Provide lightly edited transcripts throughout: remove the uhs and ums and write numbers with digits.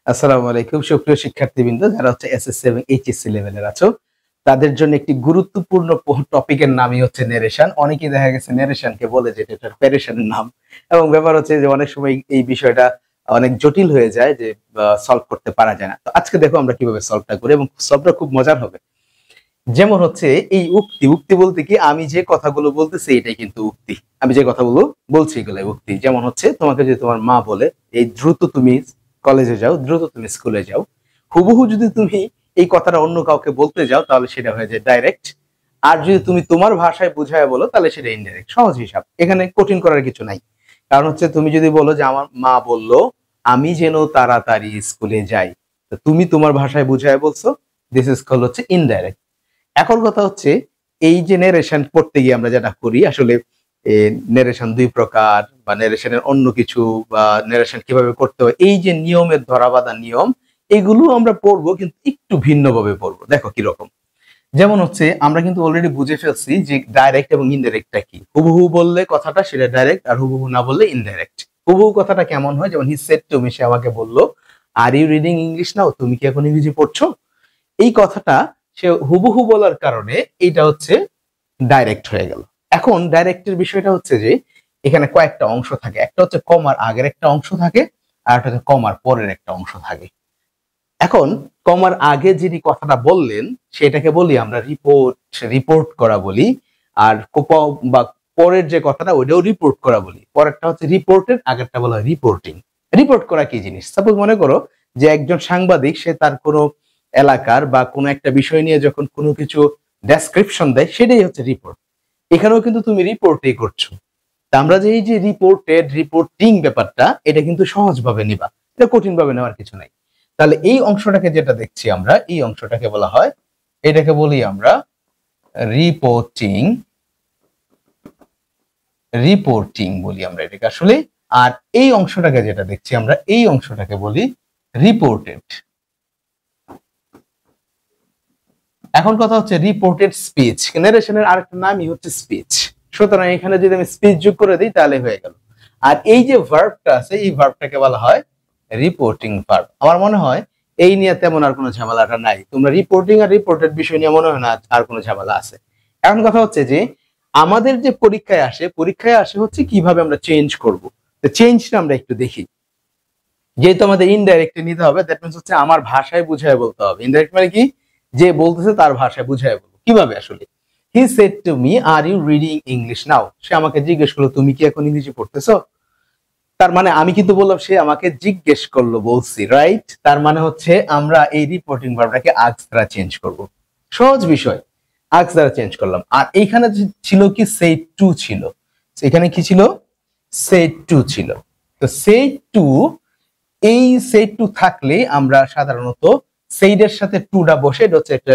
আসসালামু আলাইকুম সুপ্রিয় শিক্ষার্থীবৃন্দ যারা হচ্ছে এসএসসি এবং এইচএসসি লেভেলের আছো তাদের জন্য একটি গুরুত্বপূর্ণ টপিকের নামই হচ্ছে নেরেশন। অনেকেই দেখা গেছে নেরেশনকে বলে যে এটা প্যারেশনের নাম, এবং ব্যাপার হচ্ছে যে অনেক সময় এই বিষয়টা অনেক জটিল হয়ে যায় যে সলভ করতে পারা যায় না। তো আজকে দেখো আমরা কিভাবে সলভটা করি, এবং সলভটা খুব মজার হবে। যেমন হচ্ছে এই উক্তি উক্তি বলতে কি, আমি যে কথাগুলো বলতেছি এটাই কিন্তু উক্তি। আমি যে কথাগুলো বলছি এগুলো উক্তি। যেমন হচ্ছে তোমাকে যদি তোমার মা বলে এই দ্রুত তুমি কলেজে যাও, দ্রুত তুমি স্কুলে যাও, হুবহু যদি তুমি এই কথাটা অন্য কাউকে বলতে যাও তাহলে সেটা হয়ে যায় ডাইরেক্ট। আর যদি তুমি তোমার ভাষায় বুঝায় বলো তাহলে সেটা ইনডাইরেক্ট। সহজ হিসাব, এখানে কঠিন করার কিছু নাই। কারণ হচ্ছে তুমি যদি বলো যে আমার মা বললো আমি যেন তাড়াতাড়ি স্কুলে যাই, তো তুমি তোমার ভাষায় বুঝায় বলছো, দিস ইজ কল হচ্ছে ইনডাইরেক্ট। এখন কথা হচ্ছে এই যে নেরেশন পড়তে গিয়ে আমরা যেটা করি, আসলে নেরেশন দুই প্রকার, বা নেরেশনের অন্য কিছু, বা নেরেশন কিভাবে করতে হয়, এই যে নিয়মের ধরাবাঁধা নিয়ম, এগুলো আমরা পড়বো কিন্তু একটু ভিন্নভাবে পড়বো। দেখো কিরকম। যেমন হচ্ছে আমরা কিন্তু অলরেডি বুঝে ফেলছি যে ডাইরেক্ট এবং ইনডাইরেক্টটা কি। হুবহু বললে কথাটা সেটা ডাইরেক্ট, আর হুবহু না বললে ইনডাইরেক্ট। হুবহু কথাটা কেমন হয়, যেমন হি সেড টু মি, সে আমাকে বললো are you reading English now, তুমি কি এখন ইংরেজি পড়ছো। এই কথাটা সে হুবহু বলার কারণে এইটা হচ্ছে ডাইরেক্ট হয়ে গেল। এখন ডাইরেক্টের বিষয়টা হচ্ছে যে এখানে কয়েকটা অংশ থাকে। একটা হচ্ছে কমার আগের একটা অংশ থাকে, আর একটা হচ্ছে কমার পরের একটা অংশ থাকে। এখন কমার আগে যিনি কথাটা বললেন সেটাকে বলি আমরা রিপোর্ট, রিপোর্ট করা বলি। আর বা পরের যে কথাটা ওইটাও রিপোর্ট করা বলি। পরেরটা হচ্ছে রিপোর্টের, আগেরটা বলা হয় রিপোর্টিং। রিপোর্ট করা কি জিনিস, সাপোজ মনে করো যে একজন সাংবাদিক, সে তার কোনো এলাকার বা কোনো একটা বিষয় নিয়ে যখন কোনো কিছু ডেসক্রিপশন দেয় সেটাই হচ্ছে রিপোর্ট। এখানেও কিন্তু তুমি রিপোর্টই করছো। তা আমরা যে এই যে রিপোর্টেড, রিপোর্টিং ব্যাপারটা, এটা কিন্তু সহজভাবে নিবা, এটা কঠিন ভাবে নেওয়ার কিছু নাই। তাহলে এই অংশটাকে যেটা দেখছি আমরা, এই অংশটাকে বলা হয়, এটাকে বলি আমরা রিপোর্টিং। রিপোর্টিং বলি আমরা এটাকে আসলে। আর এই অংশটাকে যেটা দেখছি আমরা, এই অংশটাকে বলি রিপোর্টেড। এখন কথা হচ্ছে রিপোর্টেড স্পিচ। নারেশনের আরেকটা নামই হচ্ছে স্পিচ। সুতরাং এখানে যদি আমি স্পিচ যোগ করে দিই তাহলে হয়ে গেল। আর এই যে ভার্বটা আছে, এই ভার্বটাকে বলা হয় রিপোর্টিং ভার্ব। আমার মনে হয় এই নিয়ে তেমন আর কোনো ঝামেলাটা নাই। তোমরা রিপোর্টিং আর রিপোর্টেড বিষয় নিয়ে মনে হয় না আর কোনো ঝামেলা আছে। এখন কথা হচ্ছে যে আমাদের যে পরীক্ষায় আসে হচ্ছে কিভাবে আমরা চেঞ্জ করব। তো চেঞ্জটা আমরা একটু দেখি। যেহেতু আমাদের ইনডাইরেক্টলি নিতে হবে, দ্যাট মিন্স হচ্ছে আমার ভাষায় বুঝায় বলতে হবে। ইনডাইরেক্ট মানে কি, যে বলতেছে তার ভাষায় বুঝায় বলবো। কিভাবে আসলে, he said to me are you reading English now, সে আমাকে জিজ্ঞেস করলো তুমি কি এখন ইংরেজি পড়তেছো। তার মানে আমি কিন্তু বললাম সে আমাকে জিজ্ঞেস করলো, বলছি রাইট। তার মানে হচ্ছে আমরা এই রিপোর্টিং ভার্বটাকে আজ দ্বারা চেঞ্জ করব। সহজ বিষয়, আজ দ্বারা চেঞ্জ করলাম। আর এইখানে ছিল কি, সেড টু ছিল। এখানে কি ছিল, সেড টু ছিল। তো সেড টু, এই সেড টু থাকলে আমরা সাধারণত সেইডের সাথে টুটা বসে, এটা হচ্ছে একটা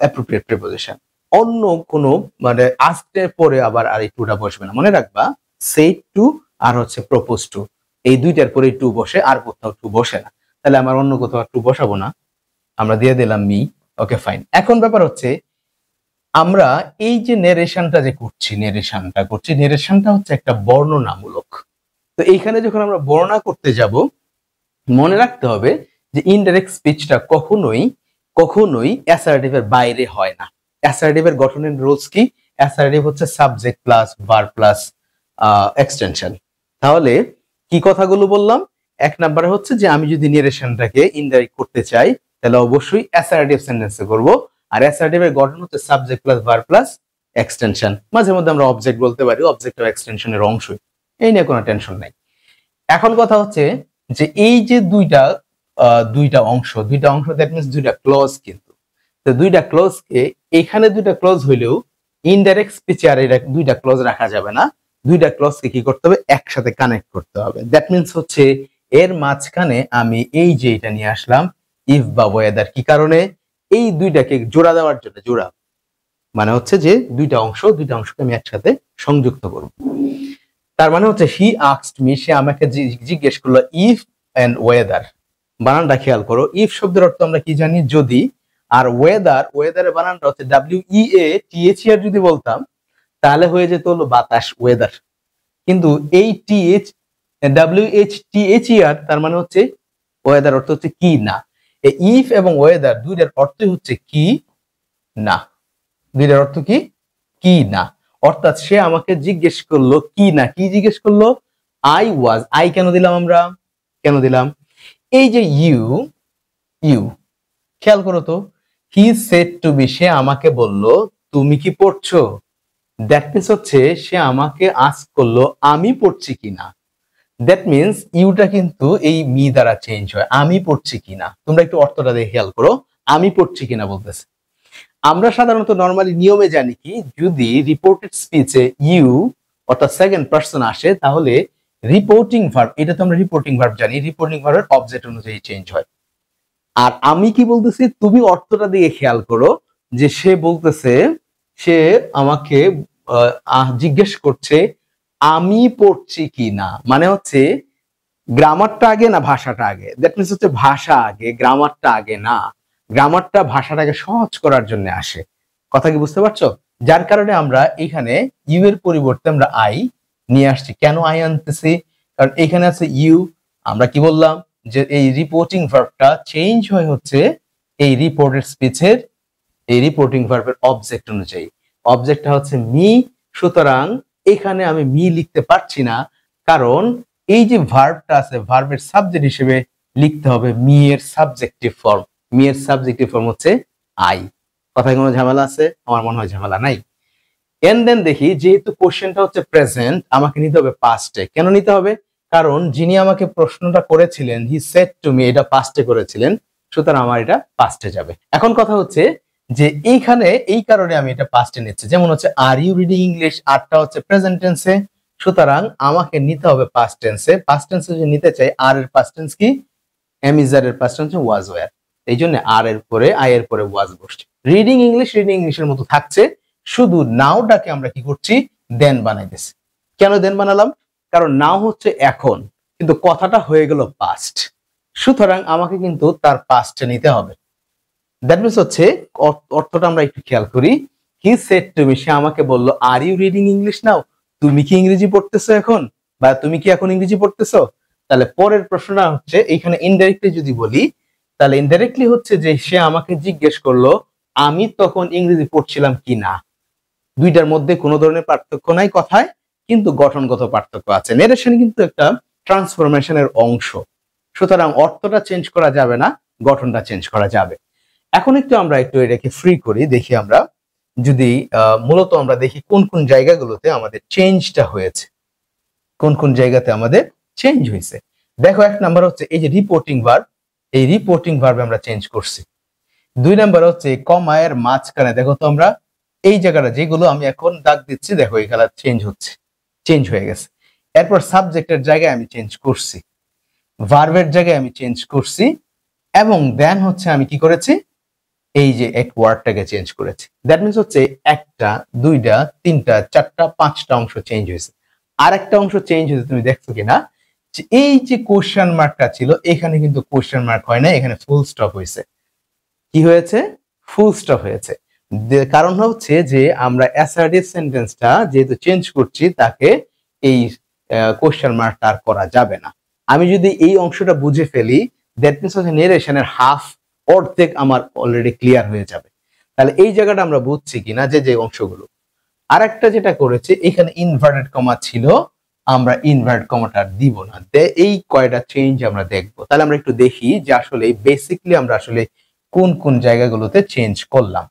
অ্যাপ্রোপ্রিয়েট প্রিপোজিশন। অন্য কোনো মানে আস্টের পরে আবার আর এই টুটা বসবে না, মনে রাখবা। সেড টু আর হচ্ছে প্রপোজ টু, এই দুইটার পরে টু বসে, আর কোথাও টু বসে না। তাহলে আমার অন্য কোথাও টু বসাবো না, আমরা দিয়ে দিলাম মি। Okay fine. এখন ব্যাপার হচ্ছে আমরা এই যে নেরেশনটা নেরেশনটা হচ্ছে একটা বর্ণনামূলক। তো এইখানে যখন আমরা বর্ণনা করতে যাব, মনে রাখতে হবে যে ইনডাইরেক্ট স্পিচটা কখনোই অ্যাসার্টিভের বাইরে হয় না। অ্যাসার্টিভের গঠনের রুলস কি, অ্যাসার্টিভ হচ্ছে subject plus verb plus extension. তাহলে কি কথাগুলো বললাম, এক নম্বরে হচ্ছে যে আমি যদি নেরেশনটাকে ইনডাইরেক্ট করতে চাই তাহলে অবশ্যই অ্যাসার্টিভ সেন্টেন্সে করব। আর অ্যাসার্টিভের গঠন হচ্ছে subject plus verb plus extension. মাঝে মধ্যে আমরা অবজেক্ট বলতে পারি, অবজেক্ট ও এক্সটেনশনের অংশই, এই নিয়ে কোনো টেনশন নাই। এখন কথা হচ্ছে যে এই যে দুইটা অংশ দ্যাট মিন্স দুইটা ক্লজ। কিন্তু তো দুইটা ক্লজকে, এখানে দুইটা ক্লজ হইলেও ইনডাইরেক্ট স্পিচে আর এটা দুইটা ক্লজ রাখা যাবে না। দুইটা ক্লজকে কি করতে হবে, একসাথে কানেক্ট করতে হবে। দ্যাট মিন্স হচ্ছে এর মাঝখানে আমি এই যে এটা নিয়ে আসলাম, ইফ বা ওয়েদার। কি কারণে, এই দুইটাকে জোড়া দেওয়ার জন্য। জোড়া মানে হচ্ছে যে দুইটা অংশকে আমি একসাথে সংযুক্ত করব। তার মানে হচ্ছে হি আস্কড মি, সে আমাকে জিজ্ঞেস করলো, ইফ এন্ড ওয়েদার। বানানটা খেয়াল করো, ইফ শব্দের অর্থ আমরা কি জানি, যদি। আর ওয়েদারের বানানটা হচ্ছে WEATHER। যদি বলতাম তাহলে হয়ে যেত হলো বাতাস, ওয়েদার। কিন্তু এই WHTHER তার মানে হচ্ছে ওয়েদার অর্থ হচ্ছে কি না। এই ইফ এবং ওয়েদার দুইটার অর্থই হচ্ছে কি না, দুইটার অর্থ কি কি না। অর্থাৎ সে আমাকে জিজ্ঞেস করলো কি না, কি জিজ্ঞেস করলো? আই ওয়াজ, আই কেন দিলাম আমরা, কেন দিলাম? এই যে ইউ, ইউ খেয়াল করো তো, হি সেড টু মি, সে আমাকে বলল তুমি কি পড়ছো। দ্যাট মিনস হচ্ছে সে আমাকে আস্ক করলো আমি পড়ছি কিনা। দ্যাট মিনস ইউটা কিন্তু এই মি দ্বারা চেঞ্জ হয়, আমি পড়ছি কিনা। তোমরা একটু অর্থটা দেখে খেয়াল করো, আমি পড়ছি কিনা বলতেছে। আমরা সাধারণত নরমালি নিয়মে জানি কি, যদি রিপোর্টেড স্পিচে ইউ অর্থাৎ সেকেন্ড পারসন আসে তাহলে রিপোর্টিং ভার্ব, এটা তো আমরা রিপোর্টিং ভার্ব জানি, রিপোর্টিং ভার্বের অবজেক্ট অনুযায়ী চেঞ্জ হয়। আর আমি কি বলতেছি, তুমি অর্থটা দিয়ে খেয়াল করো, যে সে বলতেছে, সে আমাকে জিজ্ঞেস করছে আমি পড়ছি কি না, মানে হচ্ছে গ্রামারটা আগে না ভাষাটা আগে। দ্যাট মিনস হচ্ছে ভাষা আগে, গ্রামারটা আগে না। গ্রামারটা ভাষাটাকে সহজ করার জন্য আসে। কথা কি বুঝতে পারছো? যার কারণে আমরা এখানে ইউ এর পরিবর্তে আমরা আই নিয়ে আসছি। কেন আই আনতেছি? কারণ এখানে আছে ইউ, আমরা কি বললাম যে এই রিপোর্টিং ভার্বটা চেঞ্জ হয় হচ্ছে এই রিপোর্টেড স্পিচের এই রিপোর্টিং ভার্বের অবজেক্ট অনুযায়ী। অবজেক্টটা হচ্ছে মি, সুতরাং এখানে আমি মি লিখতে পারছি না, কারণ এই যে ভার্বটা আছে ভার্বের সাবজেক্ট হিসেবে লিখতে হবে মি এর সাবজেক্টিভ ফর্ম। মি এর সাবজেক্টিভ ফর্ম হচ্ছে আই। কথায় কোনো ঝামেলা আছে? আমার মনে হয় ঝামেলা নাই। এন্ড দেন দেখি, যেহেতু কোশ্চেনটা হচ্ছে প্রেজেন্ট, আমাকে নিতে হবে পাস্টে। কেন নিতে হবে? কারণ যিনি আমাকে প্রশ্নটা করেছিলেন হি সেড টু মি, এটা পাস্টে করেছিলেন, সুতরাং আমার এটা পাস্টে যাবে। এখন কথা হচ্ছে যে এইখানে এই কারণে আমি এটা পাস্টে নিচ্ছি। যেমন হচ্ছে আর ইউ রিডিং ইংলিশ, আরটা হচ্ছে প্রেজেন্ট টেন্সে, সুতরাং আমাকে নিতে হবে পাস্ট টেন্সে। পাস্ট টেন্সে যদি নিতে চাই, আর এর পাস্ট টেন্স কি? এম ইজ আর এর পাস্ট টেন্স ওয়াজ ওয়্যার। এই জন্য আর এর পরে আই এর পরে ওয়াজ বসছে। রিডিং ইংলিশ, রিডিং ইংলিশের মতো থাকছে, শুধু নাওটাকে আমরা কি করছি? দেন বানাইতেছি। কেন দেন বানালাম? কারণ নাও হচ্ছে এখন, কিন্তু কথাটা হয়ে গেল পাস্ট, সুতরাং আমাকে কিন্তু তার পাস্টে নিতে হবে। দ্যাট মিনস হচ্ছে অর্থটা আমরা একটু খেয়াল করি। হি সেড টু মি, সে আমাকে বলল are you reading English now, তুমি কি ইংরেজি পড়তেছো এখন, বা তুমি কি এখন ইংরেজি পড়তেছো? তাহলে পরের প্রশ্নটা হচ্ছে, এইখানে ইনডাইরেক্টলি যদি বলি, তাহলে ইনডাইরেক্টলি হচ্ছে যে সে আমাকে জিজ্ঞেস করলো আমি তখন ইংরেজি পড়ছিলাম কি না। দুইটার মধ্যে কোনো ধরনের পার্থক্য নাই কথায়, কিন্তু গঠনগত পার্থক্য আছে। নেরেশন কিন্তু একটা ট্রান্সফরমেশনের অংশ, সুতরাং অর্থটা চেঞ্জ করা যাবে না, গঠনটা চেঞ্জ করা যাবে। এখন আমরা একটু এটাকে ফ্রি করি, দেখি আমরা যদি মূলত আমরা দেখি কোন কোন জায়গাগুলোতে আমাদের চেঞ্জটা হয়েছে, কোন কোন জায়গাতে আমাদের চেঞ্জ হয়েছে। দেখো, এক নাম্বার হচ্ছে এই যে রিপোর্টিং ভার্ব, এই রিপোর্টিং ভার্বে আমরা চেঞ্জ করছি। দুই নাম্বার হচ্ছে কমা এর মাঝখানে, দেখো তো আমরা এই জায়গাটা যেগুলো আমি এখন দাগ দিচ্ছি, দেখো এখানে চেঞ্জ হচ্ছে, চেঞ্জ হয়ে গেছে। এরপর সাবজেক্টের জায়গায় আমি চেঞ্জ করছি, ভার্বের জায়গায় আমি চেঞ্জ করছি, এবং দেন হচ্ছে আমি কি করেছি? এই যে এক ওয়ার্ডটাকে চেঞ্জ করেছি। দ্যাট মিনস হচ্ছে একটা, দুইটা, তিনটা, চারটা, পাঁচটা অংশ চেঞ্জ হয়েছে। আর একটা অংশ চেঞ্জ হয়েছে, তুমি দেখছো কিনা, এই যে কোশ্চেন মার্কটা ছিল এখানে কিন্তু কোশ্চেন মার্ক হয় না, এখানে ফুল স্টপ হয়েছে। কি হয়েছে? ফুল স্টপ হয়েছে। কারণ হচ্ছে যে আমরা অ্যাসার্টিভ সেন্টেন্সটা যেহেতু চেঞ্জ করছি, তাকে এই কোশ্চেন মার্কটা আর করা যাবে না। আমি যদি এই অংশটা বুঝে ফেলি, দ্যাট মিনস হচ্ছে নেরেশনের হাফ, অর্ধেক আমার অলরেডি ক্লিয়ার হয়ে যাবে। তাহলে এই জায়গাটা আমরা বুঝছি কিনা, যে যে অংশগুলো। আর একটা যেটা করেছে, এখানে ইনভার্টেড কমা ছিল, আমরা ইনভার্ট কমাটা দিব না। এই কয়টা চেঞ্জ আমরা দেখবো। তাহলে আমরা একটু দেখি যে আসলে বেসিকলি আমরা আসলে কোন কোন জায়গাগুলোতে চেঞ্জ করলাম।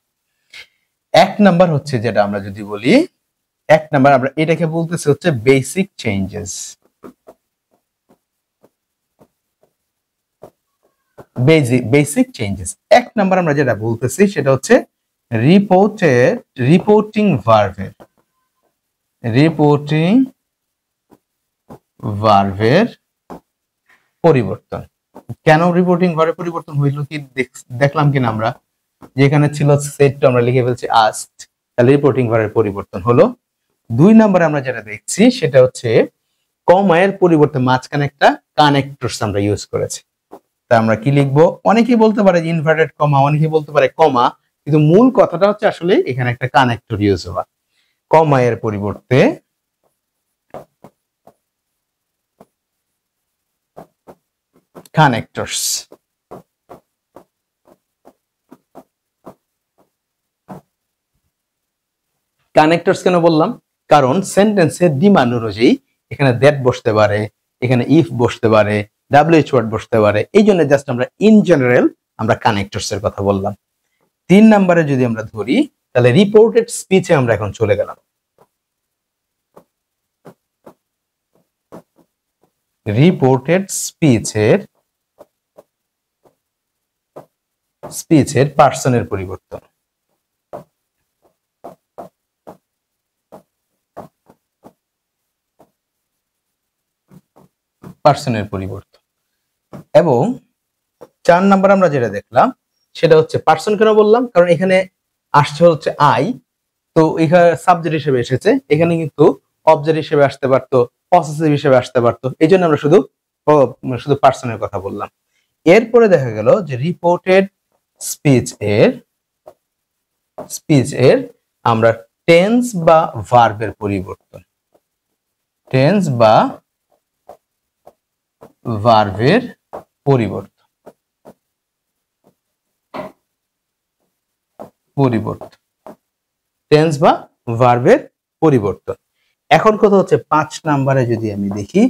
এক নাম্বার হচ্ছে, যেটা আমরা যদি বলি, এক নাম্বার আমরা এটাকে বলতেছি হচ্ছে বেসিক চেঞ্জেস। বেসিক চেঞ্জেস এক নাম্বার আমরা যেটা বলতেছি সেটা হচ্ছে রিপোর্টিং ভার্বের পরিবর্তন। কেন রিপোর্টিং ভার্বের পরিবর্তন হইল কি দেখলাম কিনা আমরা, যেখানে ছিল সেট আমরা লিখে ফেলছি আস্কড, তাহলে রিপোর্টিং ভার্বের পরিবর্তন হলো। দুই নম্বরে আমরা যেটা দেখছি সেটা হচ্ছে কমা এর পরিবর্তে মাঝখানে একটা কানেক্টরস আমরা ইউজ করেছি। তা আমরা কি লিখবো? অনেকেই বলতে পারে ইনভার্টেড কমা, অনেকেই বলতে পারে কমা, কিন্তু মূল কথাটা হচ্ছে আসলে এখানে একটা কানেক্টর ইউজ হওয়া। কমা এর পরিবর্তে কানেক্টরস। কানেক্টরস কেন বললাম? কারণ সেন্টেন্সের ডিমান্ড অনুযায়ী এখানে দ্যাট বসতে পারে, এখানে ইফ বসতে পারে, ডাব্লিউএইচ ওয়ার্ড বসতে পারে। এই জন্য জাস্ট আমরা ইন জেনারেল আমরা কানেক্টরস এর কথা বললাম। 3 নম্বরে যদি আমরা ধরি তাহলে রিপোর্টেড স্পিচে আমরা এখন চলে গেলাম। রিপোর্টেড স্পিচের পার্সনের পরিবর্তন। পার্সনের পরিবর্তন। এবং 4 নাম্বার আমরা যেটা দেখলাম সেটা হচ্ছে পার্সন কেন বললাম? কারণ এখানে আসছে হচ্ছে আই, তো এখানে সাবজেক্ট হিসেবে এসেছে, এখানে কিন্তু অবজেক্ট হিসেবে আসতে পারতো, পসেসিভ হিসেবে আসতে পারতো, এই জন্য আমরা শুধু পার্সনের কথা বললাম। এরপরে দেখা গেল যে রিপোর্টেড স্পিচ এর আমরা টেন্স বা ভার্বের পরিবর্তন, টেন্স বা ভার্বের পরিবর্তন, টেন্স বা ভার্বের পরিবর্তন। এখন কথা হচ্ছে 5 নম্বরে যদি আমি দেখি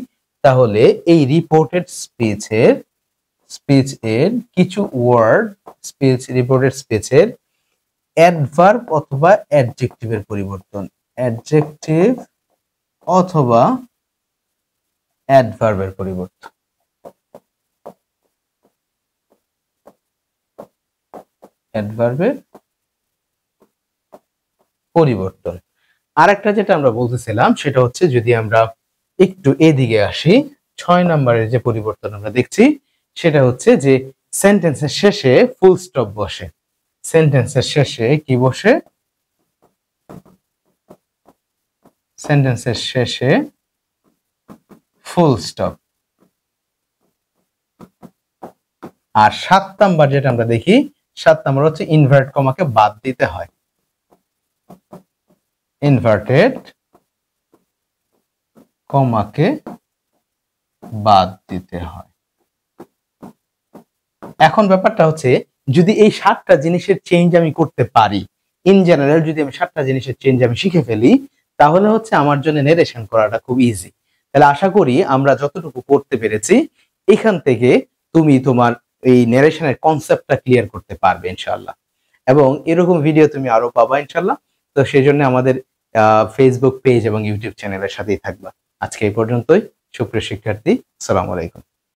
তাহলে এই রিপোর্টেড স্পিচ এর কিছু ওয়ার্ড, রিপোর্টেড স্পিচের অ্যাডভার্ব অথবা অ্যাডজেক্টিভের পরিবর্তন, অ্যাডজেক্টিভ অথবা অ্যাডভার্বের পরিবর্তন, অ্যাডভার্বের পরিবর্তন। আরেকটা যেটা আমরা বলতেছিলাম সেটা হচ্ছে যদি আমরা একটু এদিকে আসি, 6 নম্বরের যে পরিবর্তন আমরা দেখছি সেটা হচ্ছে যে সেন্টেন্সের শেষে ফুল স্টপ বসে। সেন্টেন্সের শেষে কি বসে? সেন্টেন্সের শেষে ফুল স্টপ। আর 7 নাম্বার যেটা আমরা দেখি, 7 নাম্বার হচ্ছে ইনভার্ট কমাকে বাদ দিতে হয়, ইনভার্টেড কমাকে বাদ দিতে হয়। এখন ব্যাপারটা হচ্ছে যদি এই 7টা জিনিসের চেঞ্জ আমি করতে পারি, ইন জেনারেল যদি আমি 7টা জিনিসের চেঞ্জ আমি শিখে ফেলি, তাহলে হচ্ছে আমার জন্য নেরেশন করাটা খুব ইজি। তাহলে আশা করি আমরা যতটুকু করতে পেরেছি এখান থেকে তুমি তোমার এই নেরেশনের কনসেপ্টটা ক্লিয়ার করতে পারবে ইনশাআল্লাহ। এবং এরকম ভিডিও তুমি আরো পাবা ইনশাআল্লাহ। তো সেই জন্য আমাদের ফেসবুক পেজ এবং ইউটিউব চ্যানেলের সাথেই থাকবা। আজকে এই পর্যন্তই। সুপ্রিয় শিক্ষার্থী, আসসালামু আলাইকুম।